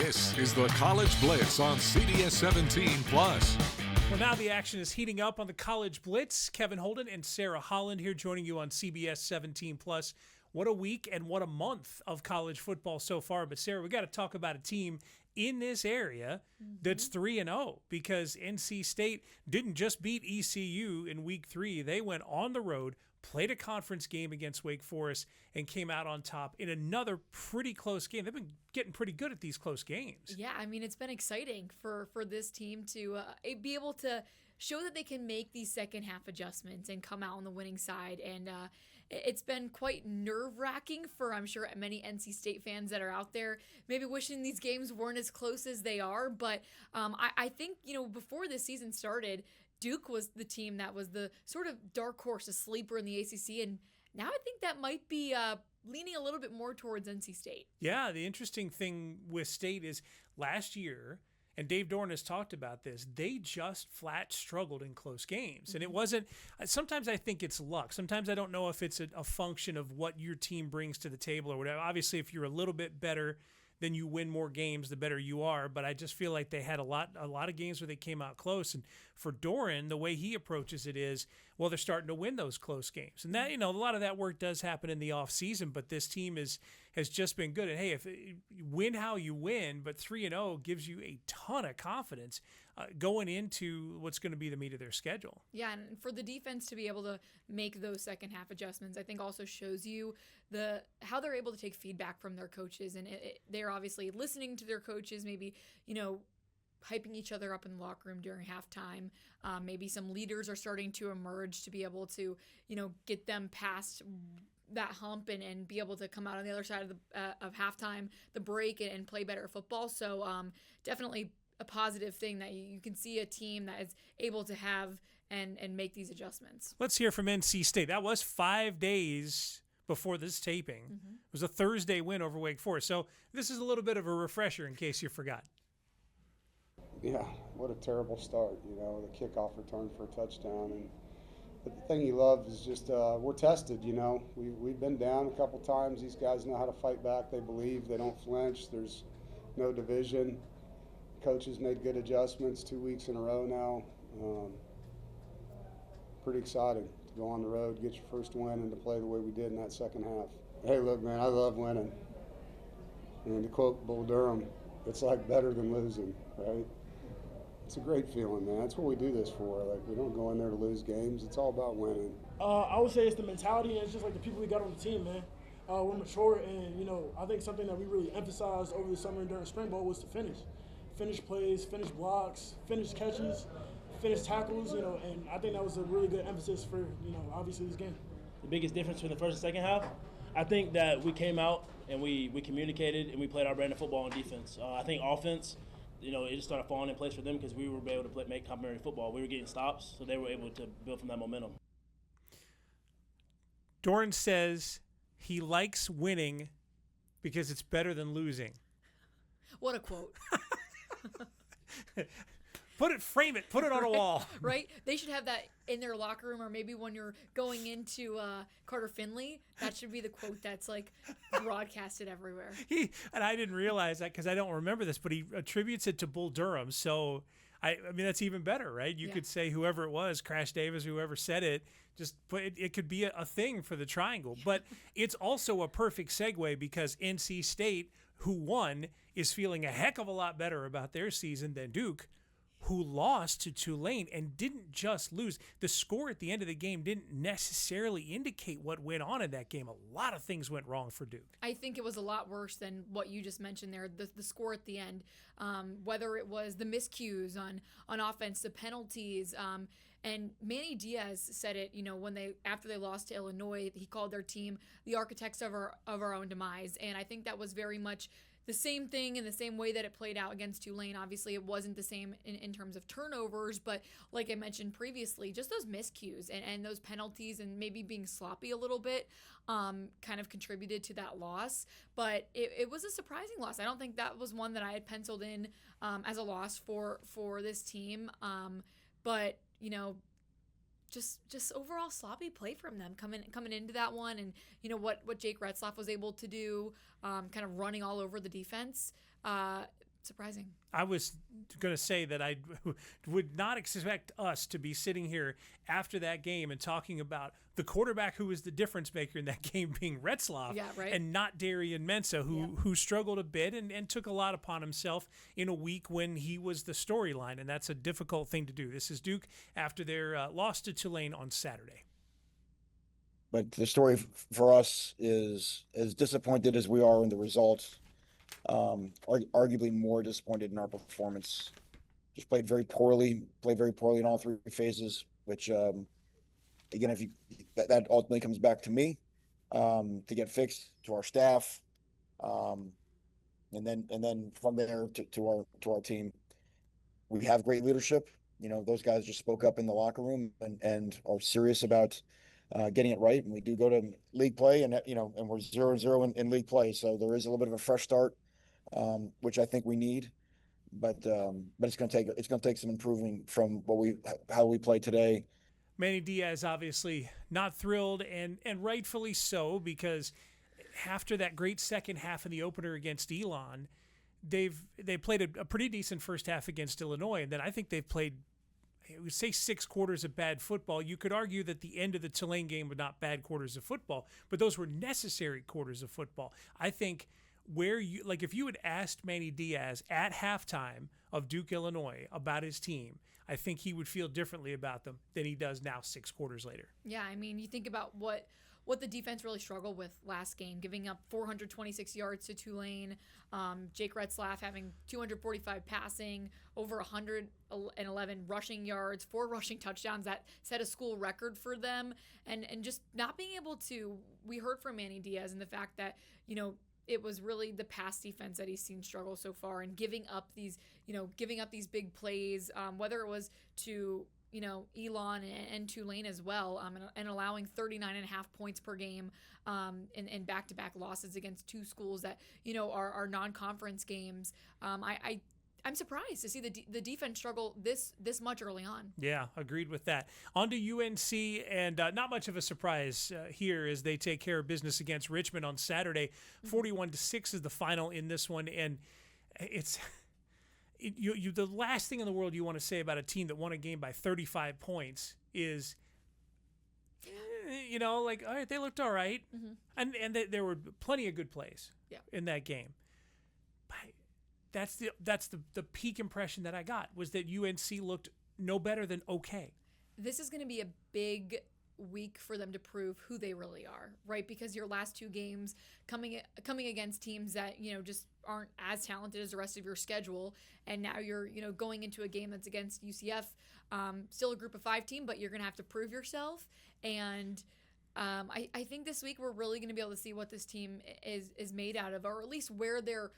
This is the College Blitz on CBS 17 Plus. Well, now the action is heating up on the College Blitz. Kevin Holden and Sarah Holland here joining you on CBS 17 Plus. What a week and what a month of college football so far. But Sarah, we got to talk about a team in this area that's 3-0 because NC State didn't just beat ECU in week 3. They went on the road, played a conference game against Wake Forest, and came out on top in another pretty close game. They've been getting pretty good at these close games. Yeah, I mean, it's been exciting for this team to be able to show that they can make these second half adjustments and come out on the winning side. And it's been quite nerve-wracking for, I'm sure, many NC State fans that are out there, maybe wishing these games weren't as close as they are. But I think, before this season started, Duke was the team that was the sort of dark horse, a sleeper in the ACC, and now I think that might be leaning a little bit more towards NC State. Yeah, the interesting thing with State is last year, and Dave Dorn has talked about this, they just flat struggled in close games. And it wasn't, sometimes I think it's luck. Sometimes I don't know if it's a function of what your team brings to the table or whatever. Obviously, if you're a little bit better, then you win more games, the better you are. But I just feel like they had a lot of games where they came out close. And for Doran, the way he approaches it is, well, they're starting to win those close games. And that, a lot of that work does happen in the off season, but this team has just been good. And hey, if you win how you win, but 3-0 gives you a ton of confidence going into what's going to be the meat of their schedule. Yeah, and for the defense to be able to make those second half adjustments, I think also shows you how they're able to take feedback from their coaches, and they're obviously listening to their coaches, maybe hyping each other up in the locker room during halftime. Maybe some leaders are starting to emerge to be able to get them past that hump and be able to come out on the other side of halftime, the break, and play better football. So definitely a positive thing that you can see a team that is able to have and make these adjustments. Let's hear from NC State. That was 5 days before this taping. It was a Thursday win over Wake Forest. So this is a little bit of a refresher in case you forgot. Yeah, what a terrible start, the kickoff return for a touchdown. But the thing you love is just we're tested, We've been down a couple times. These guys know how to fight back. They believe. They don't flinch. There's no division. Coaches made good adjustments 2 weeks in a row now. Pretty exciting to go on the road, get your first win, and to play the way we did in that second half. Hey, look, man, I love winning. And to quote Bull Durham, it's like better than losing, right? It's a great feeling, man. That's what we do this for. Like, we don't go in there to lose games. It's all about winning. I would say it's the mentality, and it's just like the people we got on the team, man. We're mature, and, I think something that we really emphasized over the summer and during spring ball was to finish. Finish plays, finish blocks, finish catches, finish tackles, and I think that was a really good emphasis for, obviously this game. The biggest difference between the first and second half, I think that we came out and we communicated and we played our brand of football on defense. I think offense, it just started falling in place for them because we were able to make complementary football. We were getting stops, so they were able to build from that momentum. Doran says he likes winning because it's better than losing. What a quote. Frame it, put it on a wall. Right? They should have that in their locker room, or maybe when you're going into Carter Finley, that should be the quote that's like broadcasted everywhere. And I didn't realize that because I don't remember this, but he attributes it to Bull Durham. So, I mean, that's even better, right? You could say whoever it was, Crash Davis, whoever said it, just put it could be a thing for the triangle. But it's also a perfect segue because NC State, who won, is feeling a heck of a lot better about their season than Duke, who lost to Tulane and didn't just lose. The score at the end of the game didn't necessarily indicate what went on in that game. A lot of things went wrong for Duke. I think it was a lot worse than what you just mentioned there, the score at the end, whether it was the miscues on offense, the penalties, and Manny Diaz said it, after they lost to Illinois, he called their team the architects of our own demise. And I think that was very much the same thing in the same way that it played out against Tulane. Obviously, it wasn't the same in terms of turnovers, but like I mentioned previously, just those miscues and those penalties and maybe being sloppy a little bit kind of contributed to that loss. But it was a surprising loss. I don't think that was one that I had penciled in as a loss for this team. But just overall sloppy play from them coming into that one, and what Jake Retzlaff was able to do, kind of running all over the defense. surprising. I was going to say that I would not expect us to be sitting here after that game and talking about the quarterback who was the difference maker in that game being Retzlaff, Yeah, right. and not Darian Mensah, who struggled a bit and took a lot upon himself in a week when he was the storyline, and that's a difficult thing to do. This is Duke after their loss to Tulane on Saturday. But the story for us is as disappointed as we are in the results. Arguably more disappointed in our performance. Just played very poorly in all three phases, which, again, if that ultimately comes back to me, to get fixed, to our staff, and then from there to our team. We have great leadership. Those guys just spoke up in the locker room and are serious about getting it right. And we do go to league play, and we're 0-0 in league play, so there is a little bit of a fresh start. Which I think we need, but it's going to take some improving from how we play today. Manny Diaz obviously not thrilled, and rightfully so, because after that great second half in the opener against Elon, they played a pretty decent first half against Illinois, and then I think they've played, I would say, 6 quarters of bad football. You could argue that the end of the Tulane game were not bad quarters of football, but those were necessary quarters of football. I think if you had asked Manny Diaz at halftime of Duke, Illinois about his team, I think he would feel differently about them than he does now 6 quarters later. Yeah, I mean, you think about what the defense really struggled with last game, giving up 426 yards to Tulane, Jake Retzlaff having 245 passing, over 111 rushing yards, 4 rushing touchdowns that set a school record for them, and just not being able to. We heard from Manny Diaz and the fact that, it was really the pass defense that he's seen struggle so far, and giving up these big plays, whether it was to, Elon and Tulane as well, and allowing 39.5 points per game in back-to-back losses against 2 schools that, are non-conference games. I'm surprised to see the defense struggle this much early on. Yeah, agreed with that. On to UNC, and not much of a surprise here as they take care of business against Richmond on Saturday. 41-6 is the final in this one, and it's the last thing in the world you want to say about a team that won a game by 35 points is, all right, they looked all right, and there were plenty of good plays in that game. That's the peak impression that I got, was that UNC looked no better than okay. This is going to be a big week for them to prove who they really are, right? Because your last 2 games coming against teams that, just aren't as talented as the rest of your schedule, and now you're, going into a game that's against UCF, still a group of 5 team, but you're going to have to prove yourself. And I think this week we're really going to be able to see what this team is made out of, or at least where they're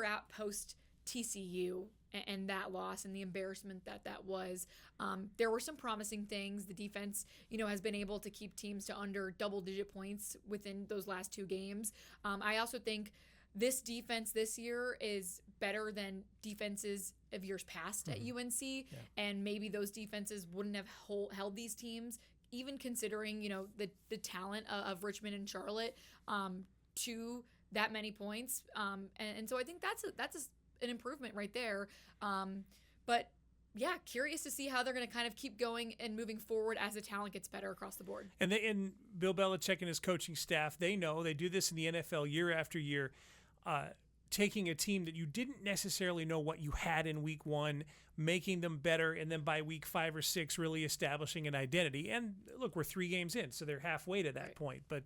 at post TCU and that loss and the embarrassment that was. There were some promising things. The defense, has been able to keep teams to under double-digit points within those last 2 games. I also think this defense this year is better than defenses of years past at UNC, and maybe those defenses wouldn't have held these teams, even considering, the talent of Richmond and Charlotte, to that many points. And so I think that's an improvement right there. But yeah, curious to see how they're going to kind of keep going and moving forward as the talent gets better across the board. And Bill Belichick and his coaching staff, they know, they do this in the NFL year after year, taking a team that you didn't necessarily know what you had in week 1, making them better, and then by week 5 or 6 really establishing an identity. And look, we're 3 games in, so they're halfway to that point. But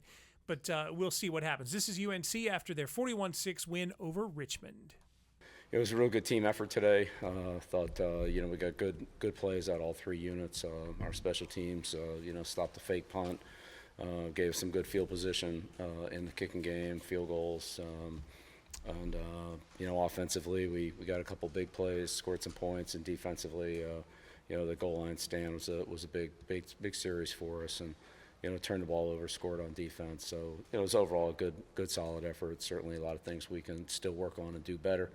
we'll see what happens. This is UNC after their 41-6 win over Richmond. It was a real good team effort today. Thought we got good plays out all 3 units. Our special teams stopped the fake punt, gave us some good field position in the kicking game, field goals. And offensively, we got a couple big plays, scored some points, and defensively, the goal line stand was a big series for us, and turned the ball over, scored on defense. So it was overall a good solid effort. Certainly a lot of things we can still work on and do better.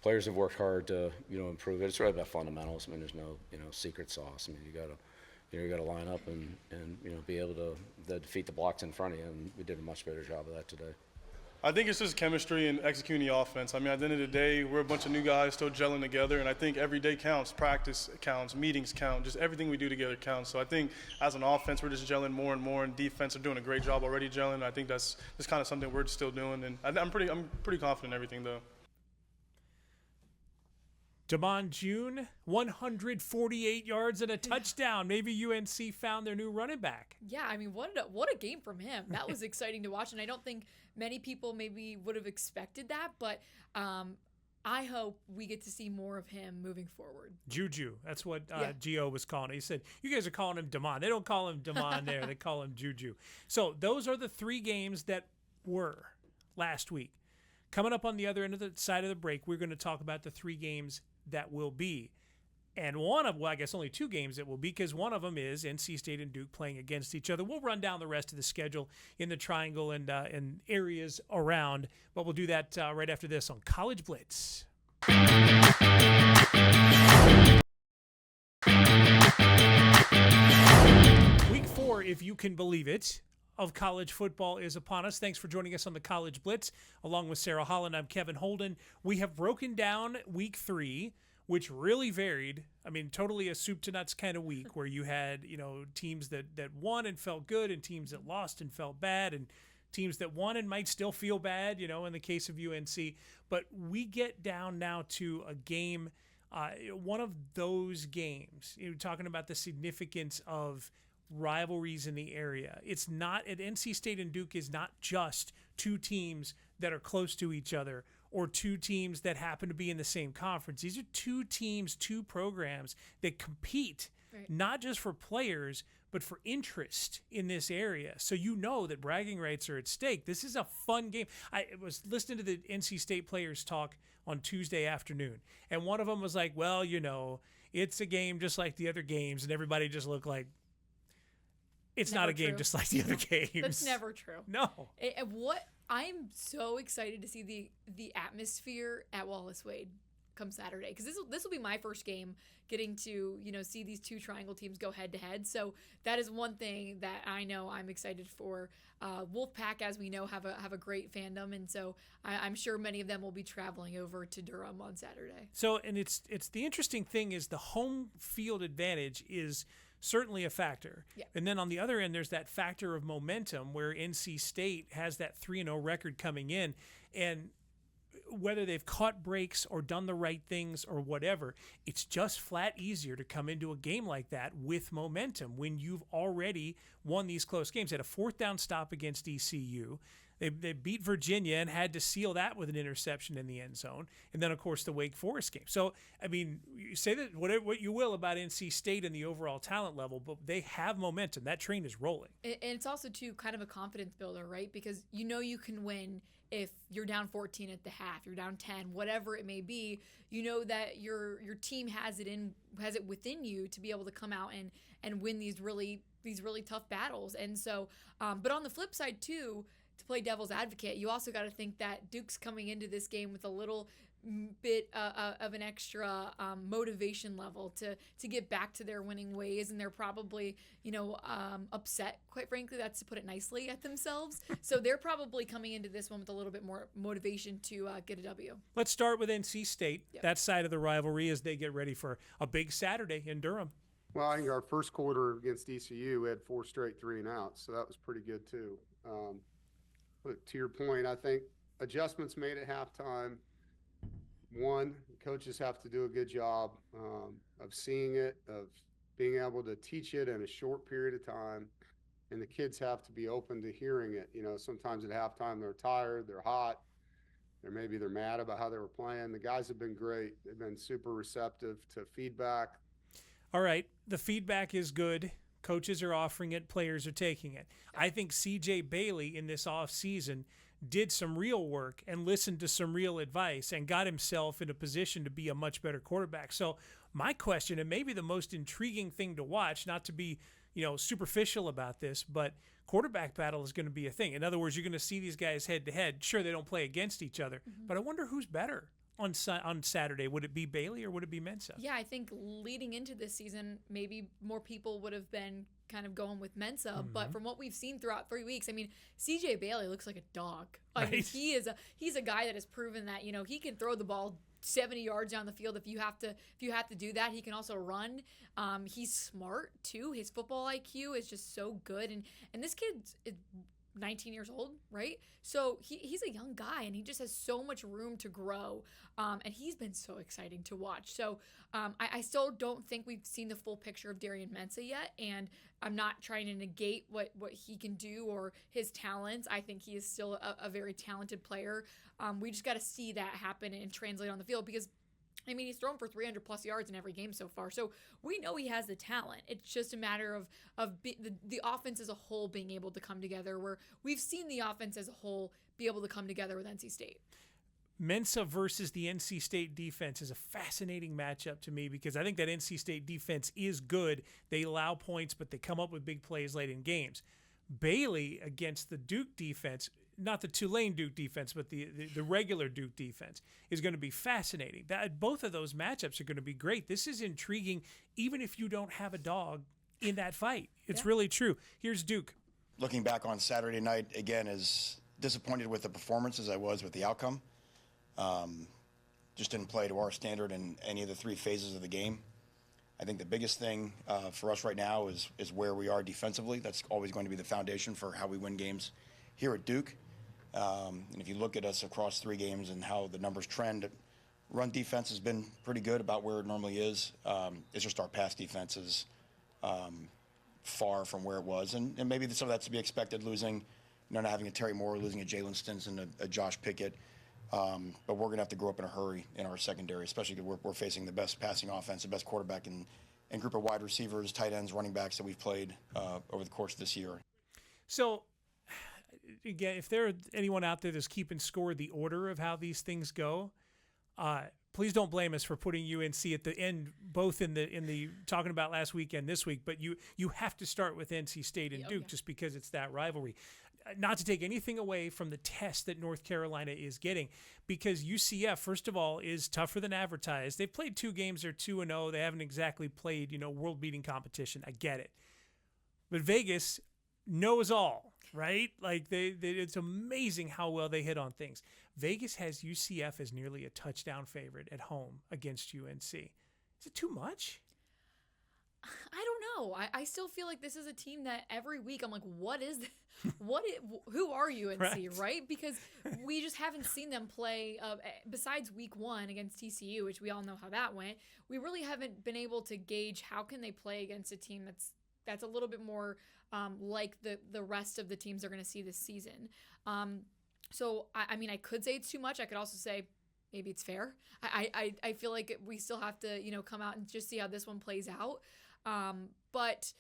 Players have worked hard to improve it. It's really about fundamentals. I mean, there's no secret sauce. I mean, you gotta line up and be able to defeat the blocks in front of you, and we did a much better job of that today. I think it's just chemistry and executing the offense. I mean, at the end of the day, we're a bunch of new guys still gelling together, and I think every day counts. Practice counts, meetings count, just everything we do together counts. So I think as an offense, we're just gelling more and more, and defense are doing a great job already gelling. I think that's just kind of something we're still doing, and I'm pretty confident in everything, though. Damon June, 148 yards and a touchdown. Maybe UNC found their new running back. Yeah, I mean, what a game from him. That was exciting to watch, and I don't think many people maybe would have expected that, but I hope we get to see more of him moving forward. Juju, that's what Gio was calling it. He said, you guys are calling him Damon. They don't call him Damon there. They call him Juju. So those are the 3 games that were last week. Coming up on the other end of the side of the break, we're going to talk about the 3 games that will be. And I guess only 2 games that will be, because one of them is NC State and Duke playing against each other. We'll run down the rest of the schedule in the triangle and areas around, but we'll do that right after this on College Blitz. Week 4, if you can believe it, of college football is upon us. Thanks for joining us on the College Blitz. Along with Sarah Holland, I'm Kevin Holden. We have broken down week 3, which really varied. I mean, totally a soup to nuts kind of week where you had, teams that won and felt good, and teams that lost and felt bad, and teams that won and might still feel bad, in the case of UNC. But we get down now to a game, one of those games, talking about the significance of rivalries in the area. It's not at NC State and Duke is not just 2 teams that are close to each other or 2 teams that happen to be in the same conference. These are 2 teams, 2 programs that compete, right, not just for players, but for interest in this area. So that bragging rights are at stake. This is a fun game. I was listening to the NC State players talk on Tuesday afternoon, and one of them was like, well, it's a game just like the other games, and everybody just looked like, it's never not a game just like the other games. That's never true. No. I'm so excited to see the atmosphere at Wallace Wade come Saturday, because this will be my first game getting to see these 2 triangle teams go head to head. So that is one thing that I know I'm excited for. Wolfpack, as we know, have a great fandom, and so I'm sure many of them will be traveling over to Durham on Saturday. So, and it's the interesting thing is the home field advantage is certainly a factor. Yeah. And then on the other end, there's that factor of momentum where NC State has that 3-0 record coming in, and whether they've caught breaks or done the right things or whatever, it's just flat easier to come into a game like that with momentum when you've already won these close games. They had a 4th down stop against ECU. They beat Virginia and had to seal that with an interception in the end zone. And then, of course, the Wake Forest game. So, I mean, you say that what you will about NC State and the overall talent level, but they have momentum. That train is rolling. And it's also, too, kind of a confidence builder, right? Because you can win if you're down 14 at the half, you're down 10, whatever it may be. You know that your team has it within you to be able to come out and win these really tough battles. And so, but on the flip side, too, to play devil's advocate, you also got to think that Duke's coming into this game with a little bit of an extra motivation level to get back to their winning ways, and they're probably upset, quite frankly, that's to put it nicely, at themselves. So they're probably coming into this one with a little bit more motivation to get a W. Let's start with NC State, Yep. that side of the rivalry, as they get ready for a big Saturday in Durham. Well, I think our first quarter against ECU, we had 4 straight 3-and-outs, so that was pretty good too. But to your point, I think adjustments made at halftime. One, coaches have to do a good job of seeing it, of being able to teach it in a short period of time, and the kids have to be open to hearing it. Sometimes at halftime they're tired, they're hot, they're mad about how they were playing. The guys have been great. They've been super receptive to feedback. All right, the feedback is good. Coaches are offering it, players are taking it. I think C.J. Bailey in this offseason did some real work and listened to some real advice and got himself in a position to be a much better quarterback. So my question, and maybe the most intriguing thing to watch, not to be superficial about this, but quarterback battle is going to be a thing. In other words, you're going to see these guys head to head. Sure, they don't play against each other, but I wonder who's better. on Saturday? Would it be Bailey or would it be Mensah? Yeah, I think leading into this season, maybe more people would have been kind of going with Mensah, but from what we've seen throughout 3 weeks, I mean, CJ Bailey looks like a dog. I mean, he's a guy that has proven that, you know, he can throw the ball 70 yards down the field if you have to do that. He can also run. He's smart too. His football IQ is just so good, and this kid is 19 years old, right? So he's a young guy, and he just has so much room to grow, and he's been so exciting to watch. So I still don't think we've seen the full picture of Darian Mensah yet, and I'm not trying to negate what he can do or his talents. I think he is still a very talented player. We just got to see that happen and translate on the field, because I mean, he's thrown for 300 plus yards in every game so far. So we know he has the talent. It's just a matter of the offense as a whole being able to come together, where we've seen the offense as a whole be able to come together with NC State. Mensah versus the NC State defense is a fascinating matchup to me, because I think that NC State defense is good. They allow points, but they come up with big plays late in games. Bailey against the Duke defense, not the Tulane Duke defense, but the regular Duke defense, is going to be fascinating. Both of those matchups are going to be great. This is intriguing, even if you don't have a dog in that fight. It's really true. Here's Duke. Looking back on Saturday night, again, as disappointed with the performance as I was with the outcome. Just didn't play to our standard in any of the three phases of the game. I think the biggest thing for us right now is where we are defensively. That's always going to be the foundation for how we win games here at Duke. And if you look at us across 3 games and how the numbers trend, run defense has been pretty good, about where it normally is. It's just our pass defense is far from where it was. And maybe some of that's to be expected, losing, not having a Terry Moore, losing a Jalen Stinson, a Josh Pickett. But we're going to have to grow up in a hurry in our secondary, especially because we're facing the best passing offense, the best quarterback, and group of wide receivers, tight ends, running backs that we've played over the course of this year. So, again, if there anyone out there that's keeping score of the order of how these things go, please don't blame us for putting UNC at the end, both in the talking about last week and this week. But you have to start with NC State and Duke just because it's that rivalry. Not to take anything away from the test that North Carolina is getting, because UCF, first of all, is tougher than advertised. They've played 2 games, they're 2-0. They haven't exactly played, world-beating competition. I get it. But Vegas knows all, right? Like it's amazing how well they hit on things. Vegas has UCF as nearly a touchdown favorite at home against UNC. Is it too much? I don't know. I still feel like this is a team that every week I'm like, what is this? Who are UNC, right? Because we just haven't seen them play, besides week 1 against TCU, which we all know how that went. We really haven't been able to gauge how can they play against a team that's a little bit more like the rest of the teams they're going to see this season. So, I mean, I could say it's too much. I could also say maybe it's fair. I feel like we still have to, come out and just see how this one plays out. But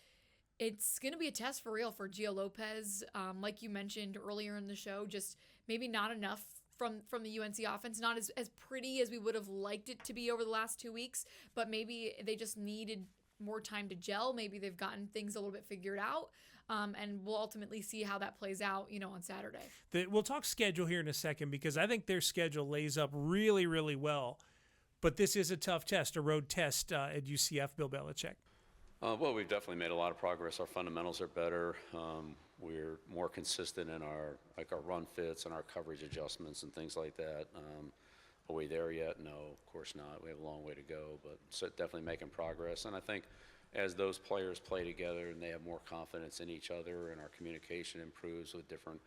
it's going to be a test for real for Gio Lopez. Like you mentioned earlier in the show, just maybe not enough from the UNC offense, not as pretty as we would have liked it to be over the last 2 weeks, but maybe they just needed more time to gel. Maybe they've gotten things a little bit figured out. And we'll ultimately see how that plays out, on Saturday. We'll talk schedule here in a second, because I think their schedule lays up really, really well. But this is a tough test, a road test at UCF, Bill Belichick. Well, we've definitely made a lot of progress. Our fundamentals are better. We're more consistent in our run fits and our coverage adjustments and things like that. Are we there yet? No, of course not. We have a long way to go, but definitely making progress. And I think as those players play together and they have more confidence in each other and our communication improves with different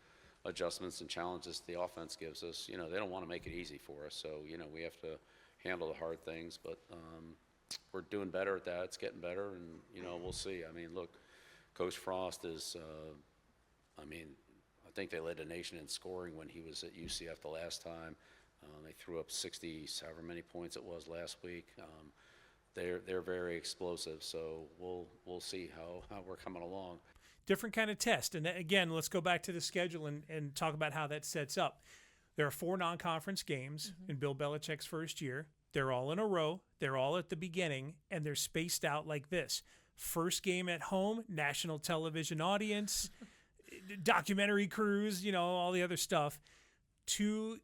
adjustments and challenges the offense gives us, they don't want to make it easy for us. So, we have to handle the hard things, but we're doing better at that. It's getting better, and, we'll see. I mean, look, Coach Frost is, I think they led the nation in scoring when he was at UCF the last time. They threw up 60, however many points it was last week. They're very explosive, so we'll see how we're coming along. Different kind of test. And again, let's go back to the schedule and talk about how that sets up. There are 4 non-conference games in Bill Belichick's first year. They're all in a row. They're all at the beginning, and they're spaced out like this. First game at home, national television audience, documentary crews, all the other stuff. 2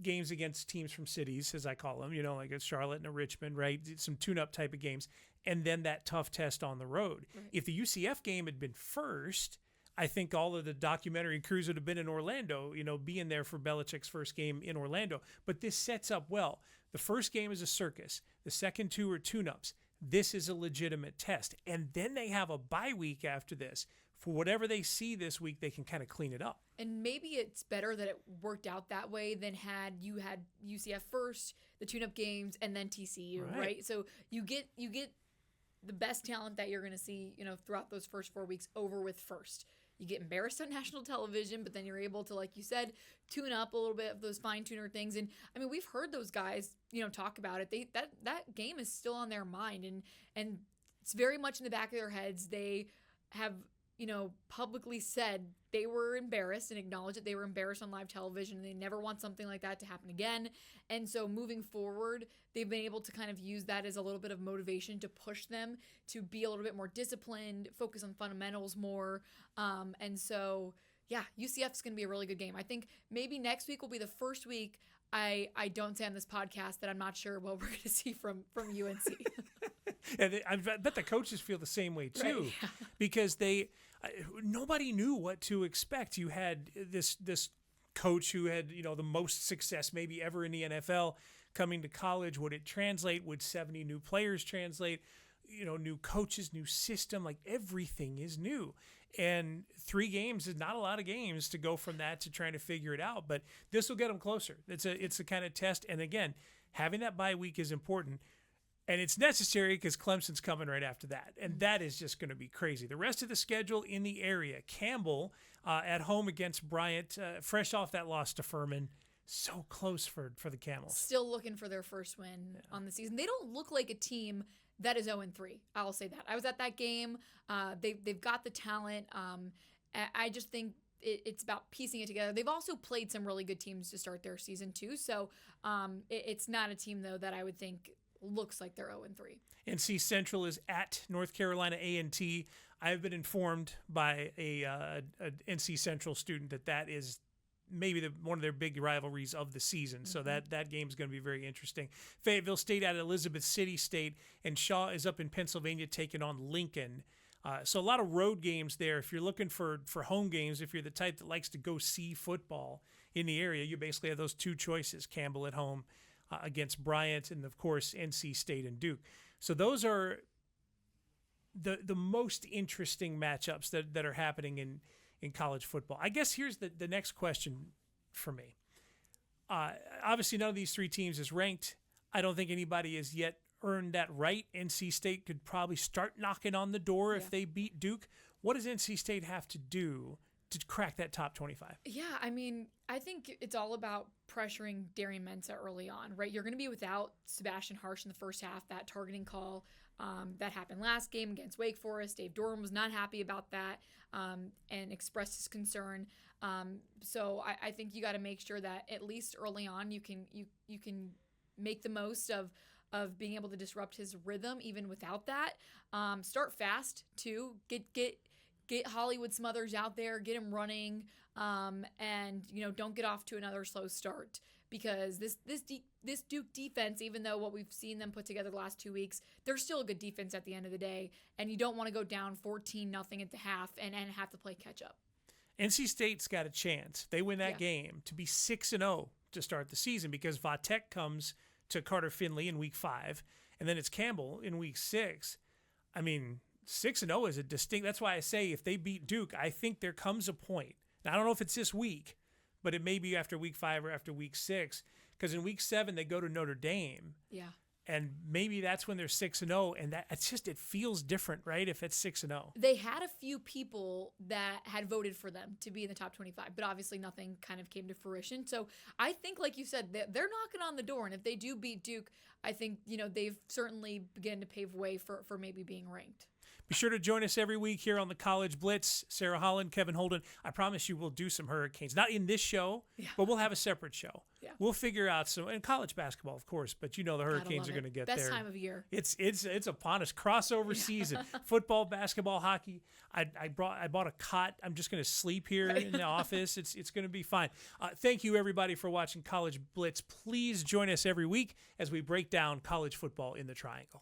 games against teams from cities, as I call them, like a Charlotte and a Richmond, right? Some tune-up type of games, and then that tough test on the road. Right. If the UCF game had been first, I think all of the documentary crews would have been in Orlando, being there for Belichick's first game in Orlando. But this sets up well. The first game is a circus. The second two are tune-ups. This is a legitimate test. And then they have a bye week after this. For whatever they see this week, they can kind of clean it up. And maybe it's better that it worked out that way than had UCF first, the tune-up games, and then TCU, right? So you get the best talent that you're going to see, throughout those first 4 weeks over with first. You get embarrassed on national television, but then you're able to, like you said, tune up a little bit of those fine-tuner things. And, I mean, we've heard those guys, talk about it. That game is still on their mind, and it's very much in the back of their heads. They have, publicly said they were embarrassed and acknowledged that they were embarrassed on live television, and they never want something like that to happen again. And so moving forward, they've been able to kind of use that as a little bit of motivation to push them to be a little bit more disciplined, focus on fundamentals more. And so, yeah, UCF is going to be a really good game. I think maybe next week will be the first week I don't say on this podcast that I'm not sure what we're going to see from UNC. And I bet the coaches feel the same way too, right, yeah. Because nobody knew what to expect. You had this coach who had the most success maybe ever in the NFL coming to college. Would it translate? Would 70 new players translate? New coaches, new system, like everything is new. And 3 games is not a lot of games to go from that to trying to figure it out. But this will get them closer. It's a kind of test. And again, having that bye week is important. And it's necessary because Clemson's coming right after that. And that is just going to be crazy. The rest of the schedule in the area, Campbell at home against Bryant, fresh off that loss to Furman. So close for the Camels. Still looking for their first win on the season. They don't look like a team that is 0-3. I'll say that. I was at that game. They've got the talent. I just think it's about piecing it together. They've also played some really good teams to start their season too. So it's not a team, though, that I would think looks like they're 0-3. NC Central is at North Carolina A&T. I've been informed by a NC Central student that is maybe one of their big rivalries of the season. So that game is going to be very interesting. Fayetteville State at Elizabeth City State, and Shaw is up in Pennsylvania taking on Lincoln. So a lot of road games there. If you're looking for home games, if you're the type that likes to go see football in the area, you basically have those 2 choices, Campbell at home against Bryant, and of course NC State and Duke. So those are the most interesting matchups that are happening in college football. I guess here's the next question for me. Obviously, none of these 3 teams is ranked. I don't think anybody has yet earned that right. NC State could probably start knocking on the door if they beat Duke. What does NC State have to do to crack that top 25? Yeah, I mean, I think it's all about pressuring Darian Mensah early on, right? You're going to be without Sebastian Harsh in the first half. That targeting call that happened last game against Wake Forest. Dave Doran was not happy about that and expressed his concern. So I think you got to make sure that at least early on you can make the most of being able to disrupt his rhythm even without that. Start fast too. Get Hollywood Smothers out there, get him running, and don't get off to another slow start, because this Duke defense, even though what we've seen them put together the last 2 weeks, they're still a good defense at the end of the day, and you don't want to go down 14-0 at the half and have to play catch up. NC State's got a chance. They win that game to be 6-0 to start the season, because Vatek comes to Carter Finley in week 5, and then it's Campbell in week 6. I mean, 6-0 is a distinct. That's why I say if they beat Duke, I think there comes a point. Now, I don't know if it's this week, but it may be after week 5 or after week 6, because in week 7 they go to Notre Dame. Yeah. And maybe that's when they're 6-0, and it feels different, right? If it's 6-0. They had a few people that had voted for them to be in the top 25, but obviously nothing kind of came to fruition. So I think, like you said, they're knocking on the door, and if they do beat Duke, I think they've certainly begun to pave way for maybe being ranked. Be sure to join us every week here on the College Blitz. Sarah Holland, Kevin Holden. I promise you we'll do some Hurricanes. Not in this show, but we'll have a separate show. Yeah. We'll figure out some, and college basketball, of course, but you know the Hurricanes are going to get Best there. time of year. It's upon us. Crossover season. Football, basketball, hockey. I bought a cot. I'm just going to sleep here in the office. It's going to be fine. Thank you, everybody, for watching College Blitz. Please join us every week as we break down college football in the Triangle.